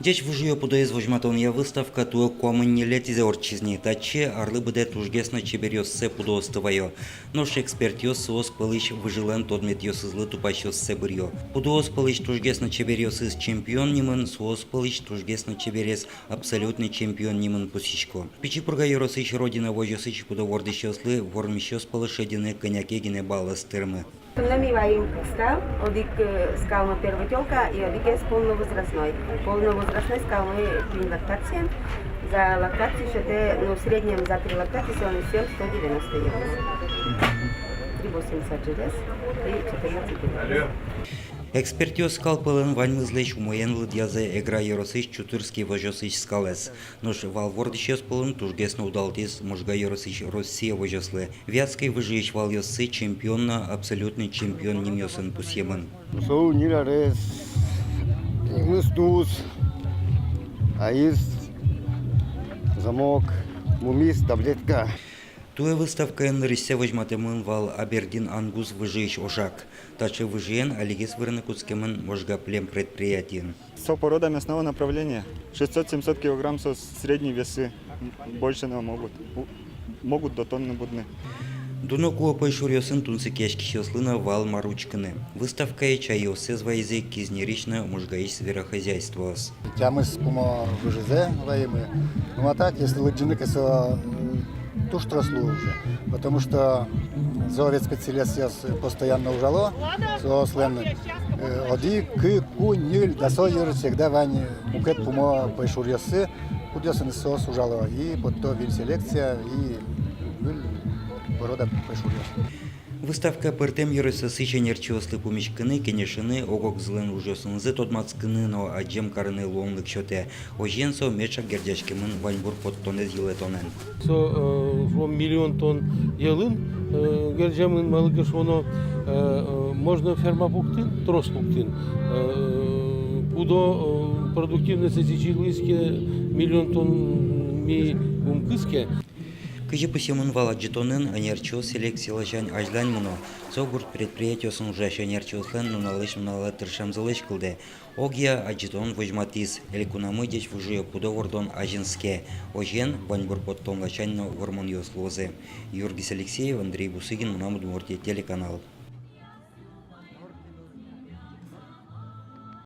Дечь выжие подоез вожматония выставка туо коммуни летизе орчизни, таче арлы быде тужгесно чеберёссе пудоостывайо. Нош экспертиос соос пылыш выжилен тодмет ёсызлы тупащёссе бырьё. Пудоос пылыш тужгесно чеберёсыз чемпион нимын, соос пылыш тужгесно чеберес абсолютный чемпион нимын пусичко. Пичи пурга ёросыч родина вожёсыч пудовордыщёслы вормищёс пылышедины конякегине балластырмы. Нами ваим скал, одик скал на первая телка и одик есть полновозрастной. Полновозрастной скал мы пьем лактацией. За лактацию считаю, ну в среднем за 3 лактации он 7,190 евро. 3,80 через и 14 евро. Экспертио скал пылын ваньмызлыш умоенлы дязе игра еросыш чутырский вожосыш скалес. Нош валвордыщес пылын тужгесно удалтис можга еросыш Россия вожослы. Вятский выжиж вал ёсы чемпионна, абсолютный чемпион немёсын пусьемын. Соу ниларес, мыстус, аис, замок, мумис, таблетка. Туя выставка нырысе возьматемын вал Абердин Ангус выжиж ошак. Таче выжиен алигес вырныкутскемын можга плем предприятиен. Со порода мясного направления. 600-700 килограмм со средние весы. Больше не могут. Могут до тонны будны. Дуно куопай шурьосын тунцы кешкищёслына вал маручканы. Выставка и чайосы звайзы кизнерично можгаиш зверохозяйствоас. Тямыс пумо выжизе ваимы. Ну а так, если лыджинок, это туш трослу уже. Потому что зоовец специалист постоянно ужало, зоослен оди, ку, ниль, да сойер, всегда вань мукет пумо пайшурьосы, кудёсын сос ужало. И под то виль селекция, и виль порода пайшурьос. Выставка пыртем ерысы сыченерчиослы пумичканы, кенешины, огок злын ужосынзы тотмацканы, но аджем карыны луонлык чоте. Оженсо мечак гердячкемын ваньбур подтонез йылетонен. Со миллион тонн ялын, гердjamын малыкыш оно можно ферма пуктын, трос пуктын. Пудо продуктивность сечилыске миллион тонн ми умкыске. Кыжы пысемын вал аджитонын анерчиос селекциялашан ажлань муно. Согурт предприятиосын ужаша анерчиослен нуналыш нуналы тыршамзылыш кылды. Огия аджитон вожматис, элькунамы деч вужие пудовордон ажинске. Ожен ваньбур подтонлачанно вормон ёслозы. Юргис Алексеев, Андрей Бусыгин, Мунамуд Мурти, телеканал.